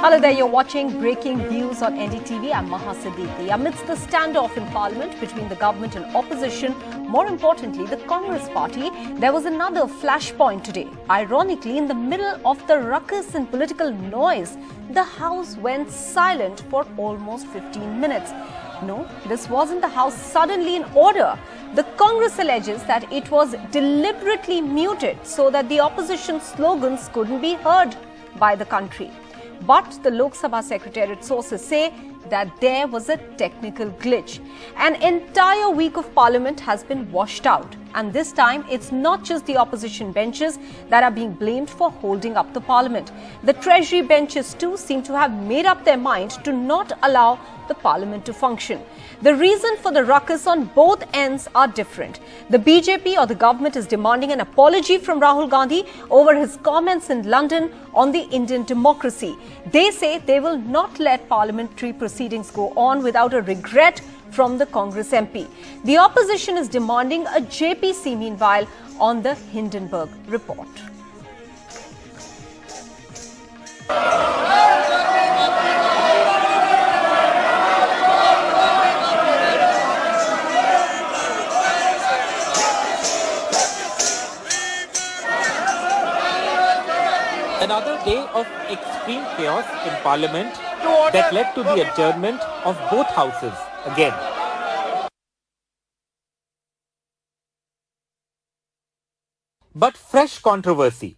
Hello there, you're watching Breaking Views on NDTV. I'm Maha Siddiqui. Amidst the standoff in Parliament between the government and opposition, more importantly, the Congress party, there was another flashpoint today. Ironically, in the middle of the ruckus and political noise, the House went silent for almost 15 minutes. No, this wasn't the House suddenly in order. The Congress alleges that it was deliberately muted so that the opposition slogans couldn't be heard by the country. But the Lok Sabha Secretariat sources say that there was a technical glitch. An entire week of Parliament has been washed out. And this time, it's not just the opposition benches that are being blamed for holding up the Parliament. The Treasury benches too seem to have made up their mind to not allow the Parliament to function. The reason for the ruckus on both ends are different. The BJP or the government is demanding an apology from Rahul Gandhi over his comments in London on the Indian democracy. They say they will not let parliamentary proceedings go on without a regret from the Congress MP. The opposition is demanding a JPC meanwhile on the Hindenburg report. Another day of extreme chaos in Parliament that led to the adjournment of both houses again. But fresh controversy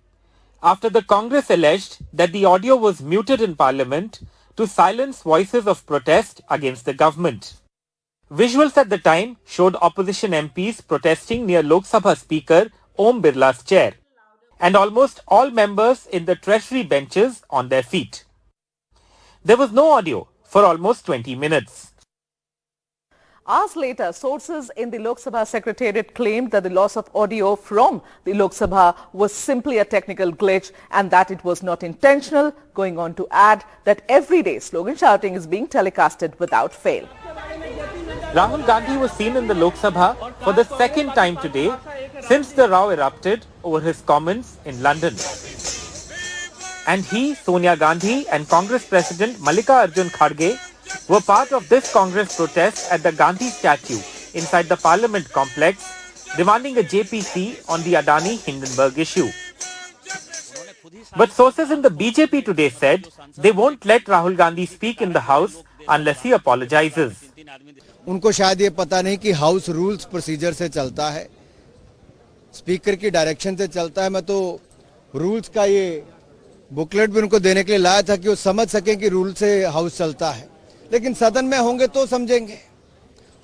after the Congress alleged that the audio was muted in Parliament to silence voices of protest against the government. Visuals at the time showed opposition MPs protesting near Lok Sabha Speaker Om Birla's chair, and almost all members in the Treasury benches on their feet. There was no audio for almost 20 minutes. Hours later, sources in the Lok Sabha Secretariat claimed that the loss of audio from the Lok Sabha was simply a technical glitch and that it was not intentional, going on to add that every day slogan shouting is being telecasted without fail. Rahul Gandhi was seen in the Lok Sabha for the second time today since the row erupted over his comments in London. And he, Sonia Gandhi and Congress President Mallikarjun Kharge were part of this Congress protest at the Gandhi statue inside the Parliament complex, demanding a JPC on the Adani Hindenburg issue. But sources in the BJP today said they won't let Rahul Gandhi speak in the House unless he apologizes. उनको शायद ये पता नहीं कि house rules procedure से चलता है, speaker की डायरेक्शन से चलता है। मैं तो रूल्स का ये बुकलेट भी उनको देने के लिए लाया था कि वो समझ सकें कि रूल से हाउस चलता है, लेकिन सदन में होंगे तो समझेंगे,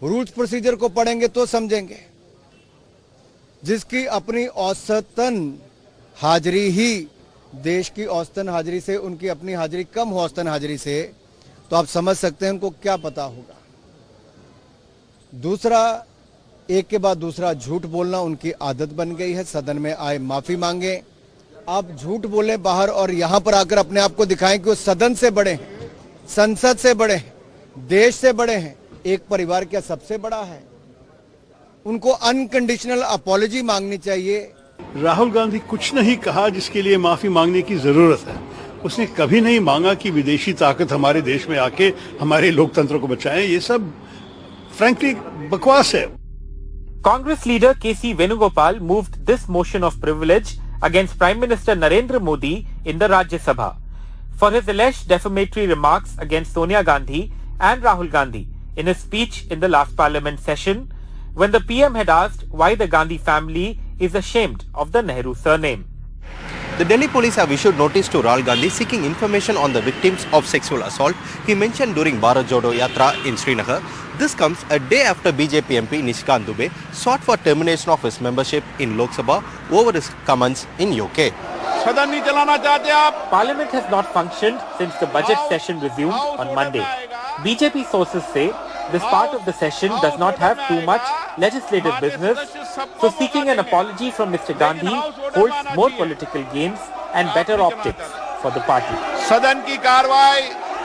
रूल्स प्रोसीजर को पढ़ेंगे तो समझेंगे। जिसकी अपनी औसतन हाजिरी ही देश की औसतन हाजिरी से, उनकी अपनी हाजिरी कम हो औसतन हाजिरी से, तो आप समझ सकते हैं उनको क्या पता होगा। दूसरा, एक के बाद दूसरा झूठ बोलना उनकी आदत बन गई है। सदन में आए माफी मांगे, आप झूठ बोलें बाहर और यहां पर आकर अपने आप को दिखाएं कि वो सदन से बड़े हैं, संसद से बड़े हैं, देश से बड़े हैं। एक परिवार क्या सबसे बड़ा है? उनको अनकंडीशनल अपॉलॉजी मांगनी चाहिए। राहुल गांधी कुछ नहीं कहा जिसके लिए माफी मांगने की जरूरत है। उसने कभी नहीं मांगा कि विदेशी ताकत हमारे देश में आके हमारे लोकतंत्र को बचाए। ये सब frankly बकवास है। Congress leader K.C. Venugopal moved this motion of privilege against Prime Minister Narendra Modi in the Rajya Sabha for his alleged defamatory remarks against Sonia Gandhi and Rahul Gandhi in his speech in the last Parliament session when the PM had asked why the Gandhi family is ashamed of the Nehru surname. The Delhi police have issued notice to Rahul Gandhi seeking information on the victims of sexual assault he mentioned during Bharat Jodo Yatra in Srinagar. This comes a day after BJP MP Nishikant Dubey sought for termination of his membership in Lok Sabha over his comments in UK. Parliament has not functioned since the budget session resumed on Monday. BJP sources say this part of the session does not have too much legislative business, so seeking an apology from Mr. Gandhi holds more political gains and better optics for the party.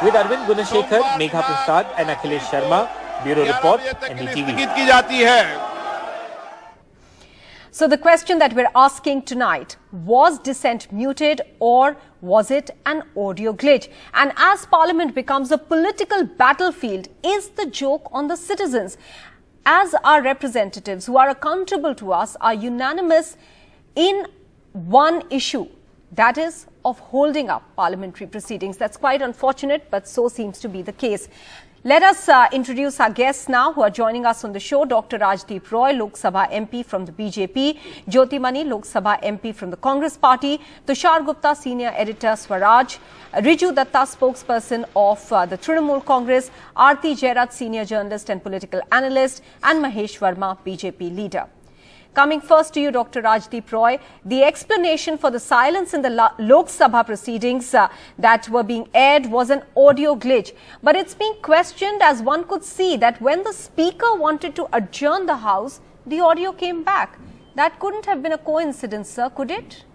With Arvind Gunashekhar, Megha Prasad and Akhilesh Sharma, Bureau Report, NDTV. So the question that we're asking tonight, was dissent muted or was it an audio glitch? And as Parliament becomes a political battlefield, is the joke on the citizens? As our representatives who are accountable to us are unanimous in one issue, that is of holding up parliamentary proceedings. That's quite unfortunate, but so seems to be the case. Let us introduce our guests now who are joining us on the show. Dr. Rajdeep Roy, Lok Sabha MP from the BJP, Jyoti Mani, Lok Sabha MP from the Congress Party, Tushar Gupta, Senior Editor, Swaraj, Riju Datta, spokesperson of the Trinamool Congress, Aarti Jairat, Senior Journalist and Political Analyst, and Mahesh Verma, BJP Leader. Coming first to you, Dr. Rajdeep Roy, the explanation for the silence in the Lok Sabha proceedings that were being aired was an audio glitch. But it's being questioned, as one could see, that when the Speaker wanted to adjourn the House, the audio came back. That couldn't have been a coincidence, sir, could it?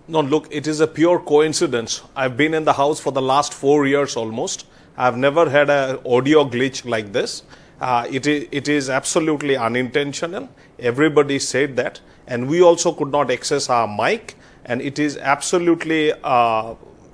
No, look, it is a pure coincidence. I've been in the House for the last 4 years almost. I've never had an audio glitch like this. It is absolutely unintentional. Everybody said that, and we also could not access our mic, and it is absolutely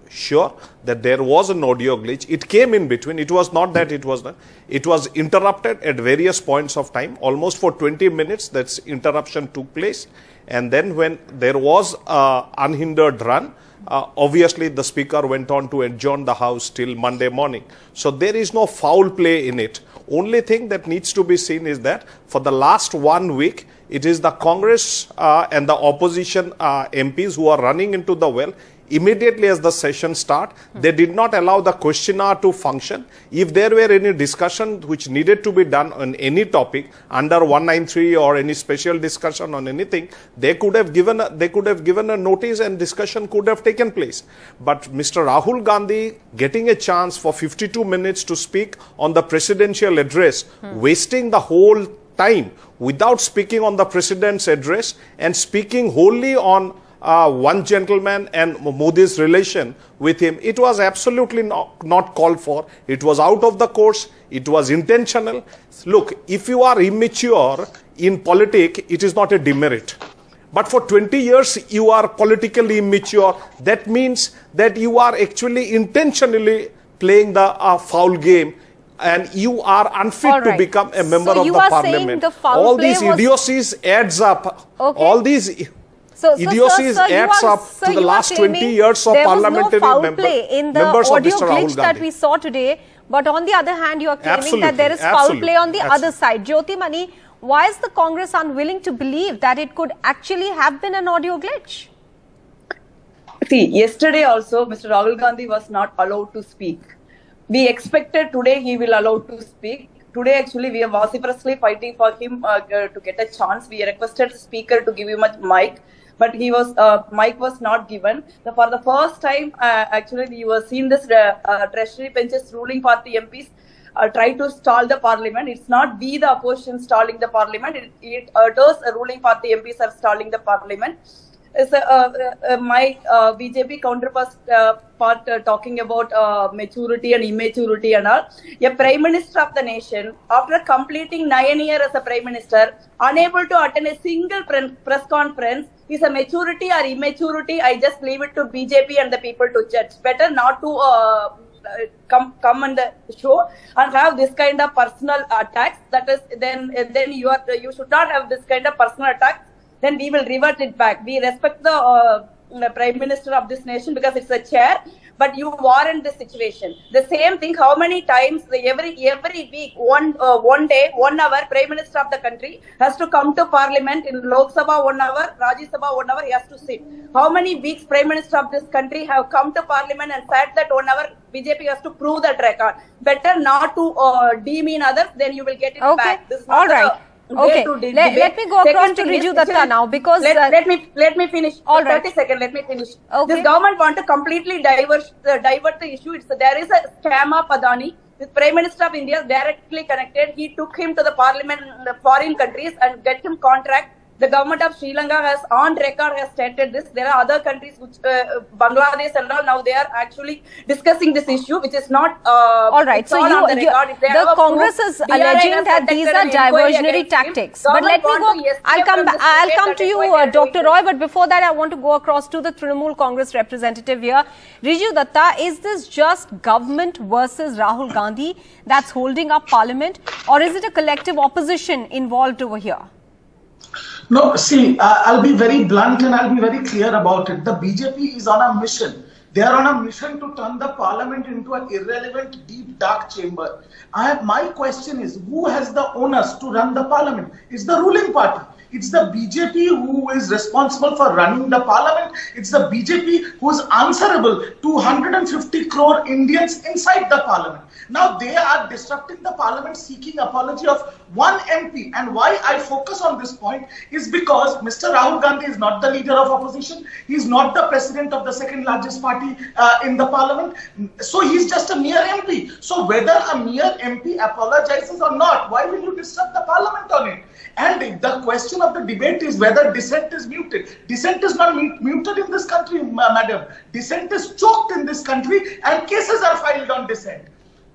sure that there was an audio glitch. It came in between. It was not that it was interrupted at various points of time. Almost for 20 minutes that interruption took place, and then when there was unhindered run, obviously the Speaker went on to adjourn the House till Monday morning. So there is no foul play in it. Only thing that needs to be seen is that for the last 1 week, it is the Congress and the opposition MPs who are running into the well. Immediately as the session start, they did not allow the question hour to function. If there were any discussion which needed to be done on any topic under 193 or any special discussion on anything, they could have given a notice and discussion could have taken place. But Mr. Rahul Gandhi getting a chance for 52 minutes to speak on the presidential address, wasting the whole time without speaking on the president's address and speaking wholly on one gentleman and Modi's relation with him, it was absolutely not called for. It was out of the course. It was intentional. Look, if you are immature in politics, it is not a demerit. But for 20 years, you are politically immature. That means that you are actually intentionally playing the foul game, and you are unfit to become a member of the parliament. All these idiocies adds up. Okay. All these idiocies adds up to the last 20 years of parliamentary play in the audio glitch that we saw today. But on the other hand, you are claiming that there is foul play on the other side. Jyoti Mani, why is the Congress unwilling to believe that it could actually have been an audio glitch? See, yesterday also, Mr. Rahul Gandhi was not allowed to speak. We expected today he will allow to speak. Today, actually, we are vociferously fighting for him to get a chance. We requested the Speaker to give him a mic, but he was mic was not given. So for the first time, actually, we were seeing this Treasury benches ruling party MPs try to stall the parliament. It's not we, the opposition, stalling the parliament. It does ruling party MPs are stalling the parliament. My BJP counterpart talking about maturity and immaturity and all. A Prime Minister of the nation, after completing 9 years as a Prime Minister, unable to attend a single press conference, is a maturity or immaturity? I just leave it to BJP and the people to judge. Better not to come on the show and have this kind of personal attacks. That is, then you should not have this kind of personal attacks. Then we will revert it back. We respect the Prime Minister of this nation because it's a chair, but you warrant the situation. The same thing, how many times, every week, one day, 1 hour, Prime Minister of the country has to come to Parliament in Lok Sabha 1 hour, Rajya Sabha 1 hour, he has to sit. How many weeks Prime Minister of this country have come to Parliament and sat that 1 hour? BJP has to prove that record. Better not to demean others, then you will get it back. This is not all right. Okay, let me go across to Riju Datta now because... Let me finish. All right. 30 seconds, let me finish. Okay. This government want to completely divert the issue. There is a scam of Adani. The Prime Minister of India is directly connected. He took him to the parliament, the foreign countries and get him contract The government of Sri Lanka has on record has stated this. There are other countries which Bangladesh and all, now they are actually discussing this issue, which is not all right. So the Congress is alleging that these are diversionary tactics. But let me go. I'll come to you, Dr. Roy. But before that, I want to go across to the Trinamool Congress representative here, Riju Datta. Is this just government versus Rahul Gandhi that's holding up Parliament, or is it a collective opposition involved over here? No, see, I'll be very blunt and I'll be very clear about it. The BJP is on a mission. They are on a mission to turn the parliament into an irrelevant, deep, dark chamber. My question is, who has the onus to run the parliament? It's the ruling party. It's the BJP who is responsible for running the parliament. It's the BJP who is answerable to 150 crore Indians inside the parliament. Now they are disrupting the parliament, seeking apology of one MP. And why I focus on this point is because Mr. Rahul Gandhi is not the leader of opposition. He is not the president of the second largest party in the parliament. So he's just a mere MP. So whether a mere MP apologizes or not, why will you disrupt the parliament on it? And the question of the debate is whether dissent is muted. Dissent is not muted in this country, madam. Dissent is choked in this country and cases are filed on dissent.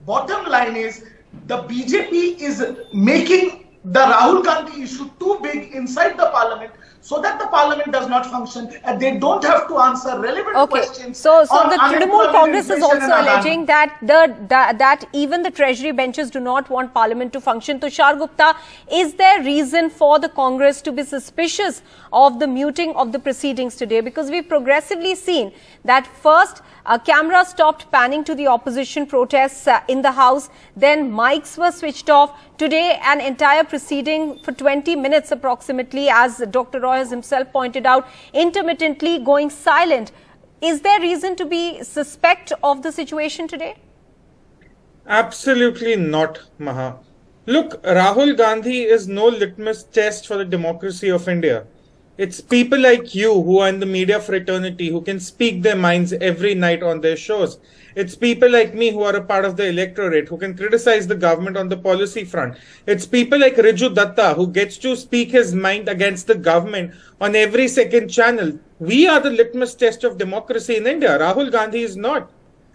Bottom line is, the BJP is making the Rahul Gandhi issue too big inside the parliament so that the parliament does not function and they don't have to answer relevant questions. So the Trinamool Congress is also alleging that that even the Treasury benches do not want parliament to function. Tushar Gupta, is there reason for the Congress to be suspicious of the muting of the proceedings today? Because we've progressively seen that first camera stopped panning to the opposition protests in the House. Then mics were switched off. Today, an entire proceeding for 20 minutes approximately, as Dr. Roy has himself pointed out, intermittently going silent. Is there reason to be suspect of the situation today? Absolutely not, Maha. Look, Rahul Gandhi is no litmus test for the democracy of India. It's people like you who are in the media fraternity who can speak their minds every night on their shows. It's people like me who are a part of the electorate who can criticize the government on the policy front. It's people like Riju Datta who gets to speak his mind against the government on every second channel. We are the litmus test of democracy in India. Rahul Gandhi is not.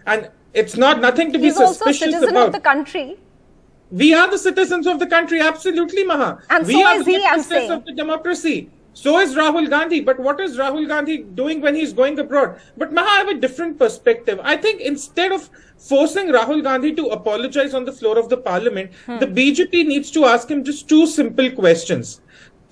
And it's nothing to be suspicious about. He's also a citizen of the country. We are the citizens of the country, absolutely, Maha. And we are the litmus test of the democracy. So is Rahul Gandhi. But what is Rahul Gandhi doing when he's going abroad? But Maha, I have a different perspective. I think instead of forcing Rahul Gandhi to apologize on the floor of the parliament, the BJP needs to ask him just two simple questions.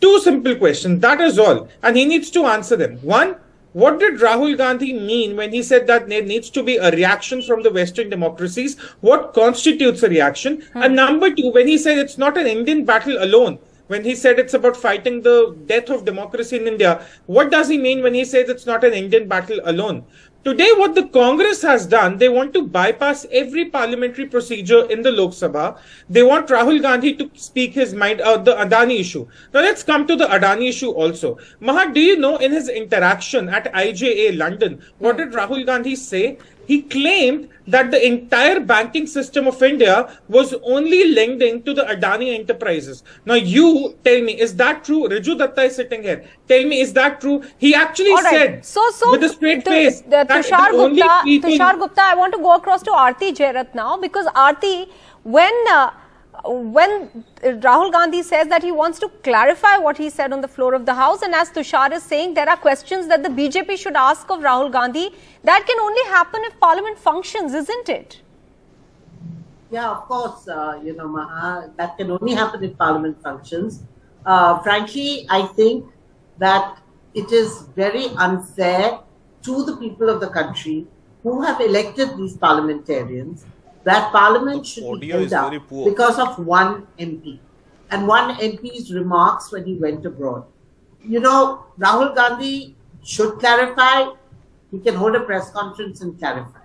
Two simple questions. That is all. And he needs to answer them. One, what did Rahul Gandhi mean when he said that there needs to be a reaction from the Western democracies? What constitutes a reaction? And number two, when he said it's not an Indian battle alone, when he said it's about fighting the death of democracy in India, what does he mean when he says it's not an Indian battle alone? Today, what the Congress has done, they want to bypass every parliamentary procedure in the Lok Sabha. They want Rahul Gandhi to speak his mind on the Adani issue. Now, let's come to the Adani issue also. Maha, do you know in his interaction at IJA London, what did Rahul Gandhi say? He claimed that the entire banking system of India was only lending to the Adani enterprises. Now, you tell me, is that true? Riju Datta is sitting here. Tell me, is that true? He actually said with a straight face that Tushar Gupta, I want to go across to Aarti Jairat now, because Aarti, when Rahul Gandhi says that he wants to clarify what he said on the floor of the House, and as Tushar is saying, there are questions that the BJP should ask of Rahul Gandhi, that can only happen if Parliament functions, isn't it? Yeah, of course, Maha, that can only happen if Parliament functions. Frankly, I think that it is very unfair to the people of the country who have elected these parliamentarians that Parliament should be held up because of one MP and one MP's remarks when he went abroad. You know, Rahul Gandhi should clarify. He can hold a press conference and clarify.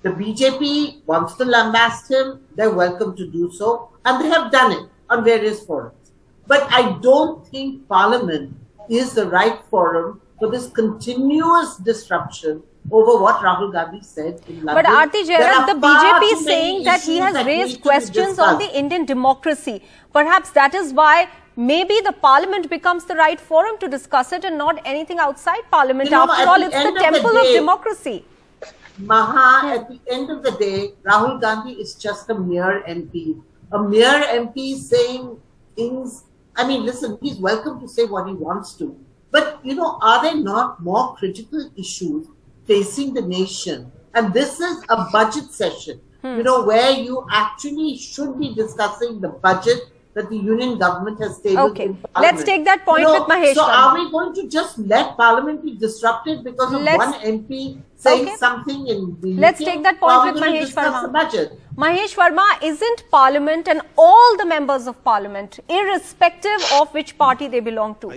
The BJP wants to lambast him. They're welcome to do so. And they have done it on various forums. But I don't think Parliament is the right forum for this continuous disruption over what Rahul Gandhi said in London. But Aarti There Jairam, are the far BJP too is many saying that he issues has that need raised to be questions on discussed. the Indian democracy. Perhaps that is why maybe the parliament becomes the right forum to discuss it and not anything outside parliament. You know, After at all, the it's end the of the temple of day, democracy. Maha, at the end of the day, Rahul Gandhi is just a mere MP. A mere MP saying things. I mean, listen, he's welcome to say what he wants to. But, you know, are there not more critical issues facing the nation? And this is a budget session, you know, where you actually should be discussing the budget that the union government has tabled in Parliament. Let's take that point with Mahesh. So are we going to just let Parliament be disrupted because of one MP saying something in the Let's take that point with Mahesh Verma. Mahesh Verma, isn't Parliament and all the members of Parliament, irrespective of which party they belong to,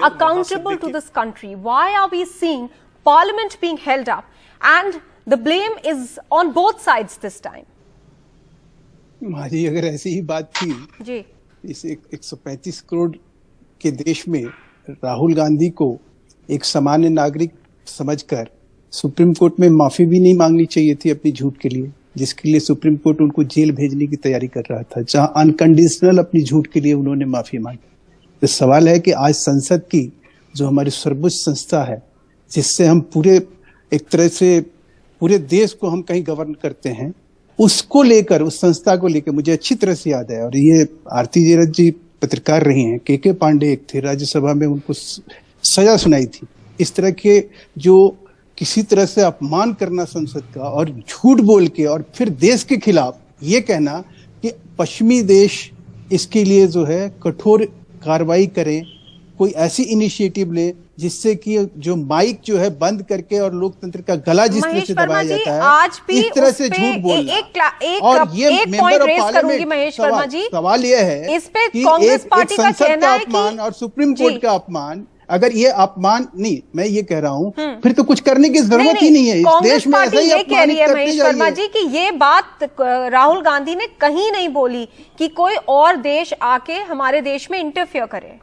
accountable to this country? Why are we seeing Parliament being held up and the blame is on both sides this time? हमारी अगर ऐसी ही बात थी जी, इस 135 करोड़ के देश में राहुल गांधी को एक सामान्य नागरिक समझकर सुप्रीम कोर्ट में माफी भी नहीं मांगनी चाहिए थी अपनी झूठ के लिए, जिसके लिए सुप्रीम कोर्ट उनको जेल भेजने की तैयारी कर रहा था, जहां अनकंडीशनल अपनी झूठ के लिए उन्होंने माफी मांगी। तो सवाल है कि आज संसद की जो हमारी सर्वोच्च संस्था है, जिससे हम पूरे एक तरह से पूरे देश को हम कहीं गवर्न करते हैं, उसको लेकर, उस संस्था को लेकर मुझे अच्छी तरह से याद है, और ये आरती जैरत जी पत्रकार रही हैं, के पांडे एक थे राज्यसभा में, उनको सजा सुनाई थी। इस तरह के जो किसी तरह से अपमान करना संसद का और झूठ बोल के और फिर देश के खिलाफ ये कहना कि पश्चिमी देश इसके लिए जो है कठोर कार्रवाई करें, कोई ऐसी इनिशिएटिव ले जिससे कि जो माइक जो है बंद करके और लोकतंत्र का गला जिस तरह से दबाया जाता है, आज भी इस तरह से झूठ बोलना। और ये मेंबर ऑफ पार्लियामेंट, सवाल यह है इस पे कि कांग्रेस पार्टी का कहना है अपमान और सुप्रीम कोर्ट का अपमान, अगर ये अपमान नहीं, मैं ये कह रहा हूँ, फिर तो कुछ करने की जरूरत ही नहीं है। इस देश में ऐसा ही अपमानित करते जाइए। वर्मा जी की ये बात राहुल गांधी ने कहीं नहीं बोली कि कोई और देश आके हमारे देश में इंटरफियर करे।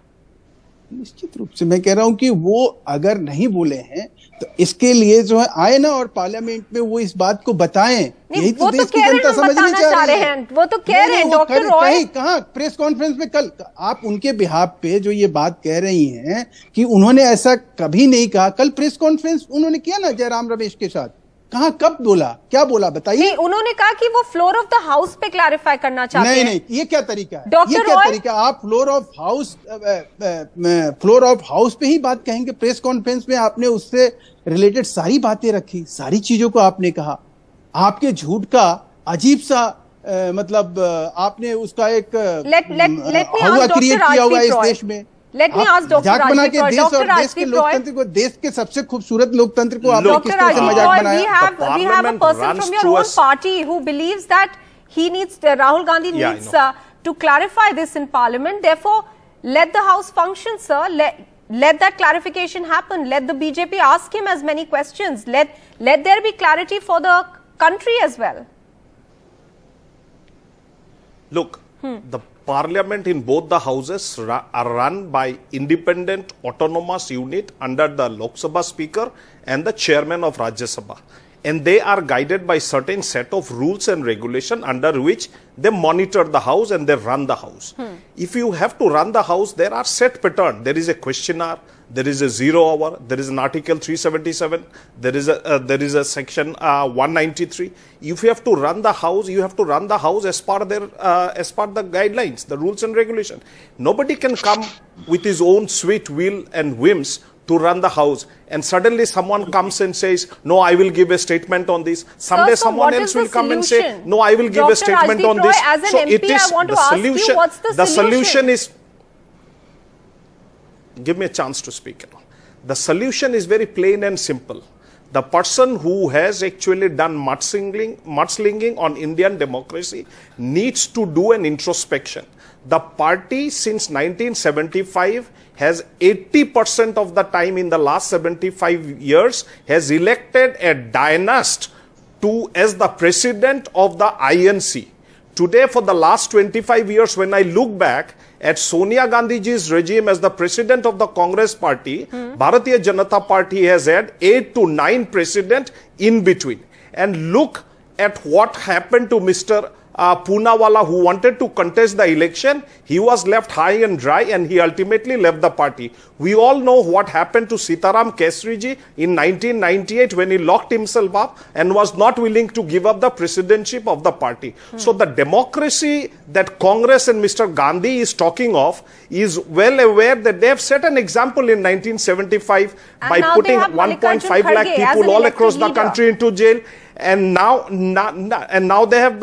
निश्चित रूप से मैं कह रहा हूं कि वो अगर नहीं बोले हैं तो इसके लिए जो है आए ना और पार्लियामेंट में वो इस बात को बताएं। यही तो देश की जनता समझना चाह रही है। वो तो कह रहे हैं डॉक्टर रॉय, कहाँ प्रेस कॉन्फ्रेंस में कल आप उनके बिहाफ पे जो ये बात कह रही हैं कि उन्होंने ऐसा कभी नहीं कहा, कल प्रेस कॉन्फ्रेंस उन्होंने किया ना जयराम रमेश के साथ, कहाँ कब बोला, क्या बोला बताइए? उन्होंने कहा कि वो फ्लोर ऑफ द हाउस पे क्लैरिफाई करना चाहते हैं। नहीं, ये क्या तरीका है? डॉक्टर रॉय, तरीका आप फ्लोर ऑफ हाउस पे ही बात कहेंगे? प्रेस कॉन्फ्रेंस में आपने उससे रिलेटेड सारी बातें रखी, सारी चीजों को आपने कहा, आपके झूठ का अजीब सा मतलब आपने उसका एक हवा क्रिएट किया हुआ इस देश में। Let me ask Dr. बना के देश और देश के लोकतंत्र को, देश के सबसे खूबसूरत लोकतंत्र को आपने किस तरह से मजाक बनाया? We have a person from your own party who believes that he needs, Rahul Gandhi needs to clarify this in Parliament. Therefore, let the House function, sir. Let that clarification happen. Let the BJP ask him as many questions. Let there be clarity for the country as well. Look, the Parliament in both the houses are run by independent autonomous unit under the Lok Sabha Speaker and the Chairman of Rajya Sabha. And they are guided by certain set of rules and regulation under which they monitor the house and they run the house. If you have to run the house, there are set pattern. There is a questionnaire, there is a 0 hour, there is an article 377, there is a section 193. If you have to run the house, you have to run the house as per the guidelines, the rules and regulation. Nobody can come with his own sweet will and whims to run the house, and suddenly someone comes and says, no, I will give a statement on this. Someday someone else will come and say, no, I will give a statement on this. So it is the solution. What's the solution is, give me a chance to speak. The solution is very plain and simple. The person who has actually done mudslinging on Indian democracy needs to do an introspection. The party since 1975 has 80% of the time in the last 75 years has elected a dynast as the president of the INC. Today, for the last 25 years, when I look back, at Sonia Gandhi ji's regime as the president of the Congress party, Bharatiya Janata Party has had 8 to 9 president in between. And look at what happened to Mr. Poonawalla, who wanted to contest the election. He was left high and dry and he ultimately left the party. We all know what happened to Sitaram Kesriji in 1998 when he locked himself up and was not willing to give up the presidency of the party. So the democracy that Congress and Mr. Gandhi is talking of is well aware that they have set an example in 1975 by putting 1.5 lakh people all across the country into jail. And now they have,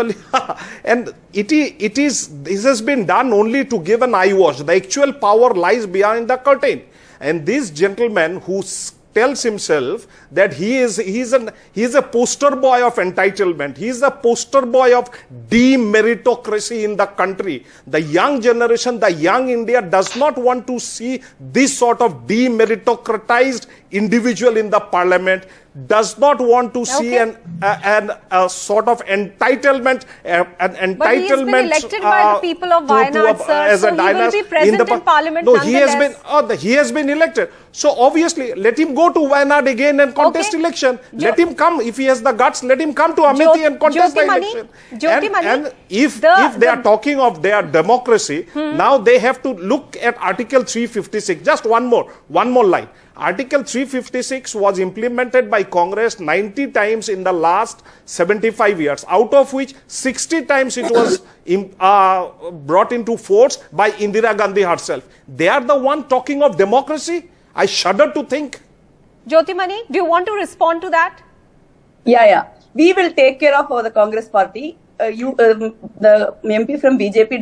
and this has been done only to give an eyewash. The actual power lies behind the curtain. And this gentleman who tells himself that he's a poster boy of entitlement. He's a poster boy of demeritocracy in the country. The young generation, the young India does not want to see this sort of demeritocratized individual in the parliament, does not want to see a sort of entitlement, But he has been elected by the people of Wayanad, sir, as so a he will be present in parliament No, nonetheless. he has been elected. So obviously, let him go to Wayanad again and contest election. Let him come. If he has the guts, let him come to Amethi and contest the election. And if they are talking of their democracy, now they have to look at Article 356. Just one more line. Article 356 was implemented by Congress 90 times in the last 75 years, out of which 60 times it was brought into force by Indira Gandhi herself. They are the one talking of democracy. I shudder to think. Jyotimani, do you want to respond to that? Yeah. We will take care of the Congress party. The MP from BJP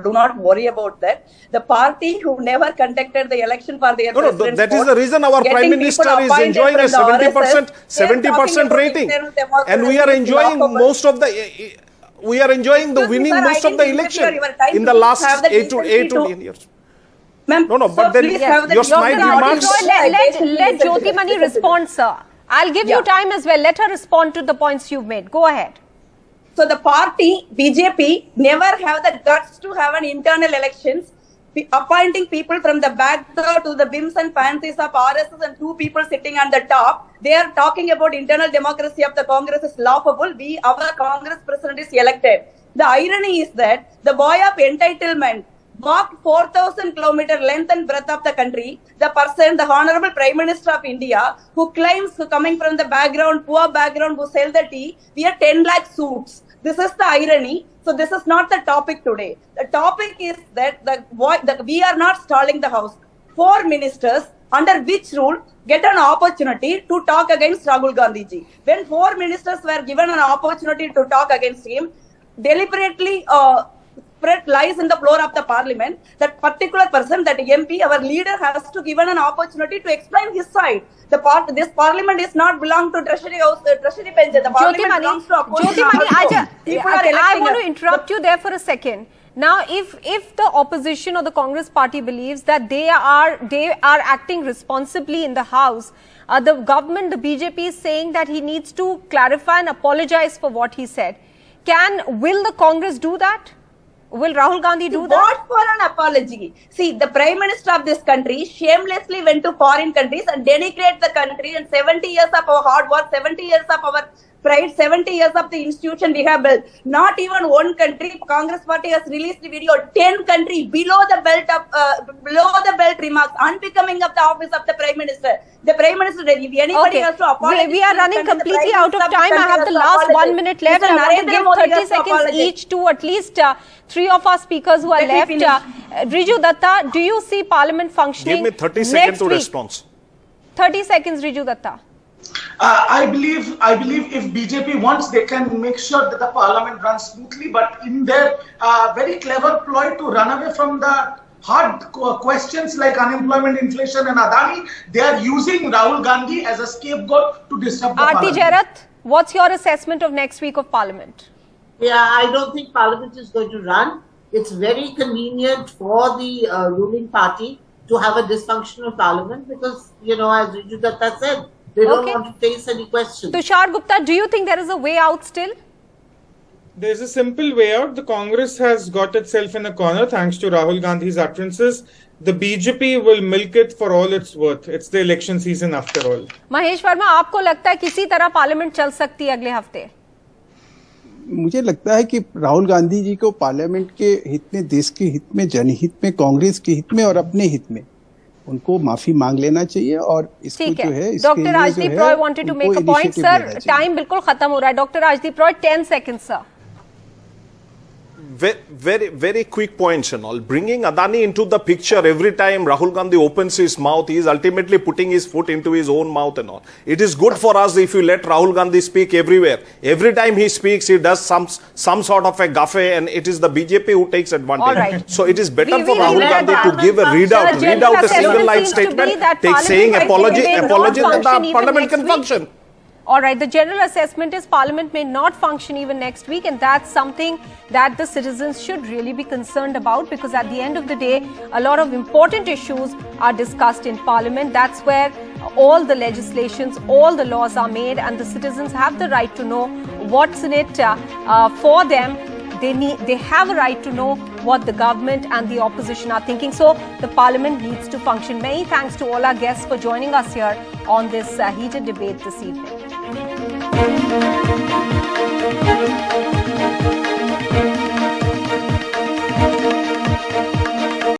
do not worry about that. The party who never conducted the election for their president. That is the reason our Prime Minister is enjoying a 70% rating. And we are enjoying the winning most of the election in the last 8 to 10 years. But then your snide remarks. Let Jyotimani respond, sir. I'll give you time as well. Let her respond to the points you've made. Go ahead. So the party, BJP, never have the guts to have an internal elections, appointing people from the back door to the whims and fancies of RSS and 2 people sitting on the top. They are talking about internal democracy of the Congress is laughable. Our Congress president is elected. The irony is that the boy of entitlement walked 4,000 kilometer length and breadth of the country. The person, the Honorable Prime Minister of India, who claims coming from the background, poor background, who sell the tea, we are 10 lakh suits. This is the irony. So this is not the topic today. The topic is that we are not stalling the House. 4 ministers, under which rule, get an opportunity to talk against Rahul Gandhi ji. When 4 ministers were given an opportunity to talk against him, deliberately spread lies in the floor of the parliament, that particular person, that MP, our leader, has to given an opportunity to explain his side. This parliament is not belong to Treasury House, Treasury bench. The parliament belongs to opposition. I want to interrupt you there for a second. Now, if the opposition or the Congress party believes that they are acting responsibly in the House, the government, the BJP, is saying that he needs to clarify and apologize for what he said. Will the Congress do that? Will Rahul Gandhi do that? What for an apology? See, the Prime Minister of this country shamelessly went to foreign countries and denigrated the country, and 70 years of our hard work, 70 years of our pride, 70 years of the institution we have built. Not even one country, Congress party has released the video, 10 countries below the belt remarks, unbecoming of the office of the Prime Minister. The Prime Minister, if anybody has to apologize. We are running completely out of time. I have the last 1 minute left. I want to give 30 seconds each to at least 3 of our speakers who are left. Riju Datta, do you see Parliament functioning? Give me 30 seconds to response. 30 seconds, Riju Datta. I believe if BJP wants, they can make sure that the parliament runs smoothly. But in their very clever ploy to run away from the hard questions like unemployment, inflation, and Adani, they are using Rahul Gandhi as a scapegoat to disrupt the Aarti parliament. Jairat, what's your assessment of next week of Parliament? Yeah, I don't think Parliament is going to run. It's very convenient for the ruling party to have a dysfunctional Parliament because, as Riju Datta said, they don't want to face any questions. Tushar Gupta, do you think there is a way out still? There's a simple way out. The Congress has got itself in a corner thanks to Rahul Gandhi's utterances. The BJP will milk it for all it's worth. It's the election season after all. Mahesh Verma, आपको लगता है किसी तरह parliament चल सकती है अगले हफ्ते? मुझे लगता है कि राहुल गांधी जी को पार्लियामेंट के हित में, देश के हित में, जनहित में, कांग्रेस के हित में और अपने हित में उनको माफी मांग लेना चाहिए और इसको जो है doctor Rajdeep Roy wanted to make a point. Sir, time बिल्कुल खत्म हो रहा है. Doctor Rajdeep Roy, 10 second sir. Very quick points and all. Bringing Adani into the picture every time Rahul Gandhi opens his mouth, he is ultimately putting his foot into his own mouth and all. It is good for us if you let Rahul Gandhi speak everywhere. Every time he speaks, he does some sort of a gaffe, and it is the BJP who takes advantage. Right. So it is better for Rahul Gandhi to give a read out a single line statement, saying apology, and the parliament can function. All right, the general assessment is Parliament may not function even next week, and that's something that the citizens should really be concerned about, because at the end of the day, a lot of important issues are discussed in Parliament. That's where all the legislations, all the laws are made, and the citizens have the right to know what's in it for them. They have a right to know what the government and the opposition are thinking. So the Parliament needs to function. Many thanks to all our guests for joining us here on this heated debate this evening.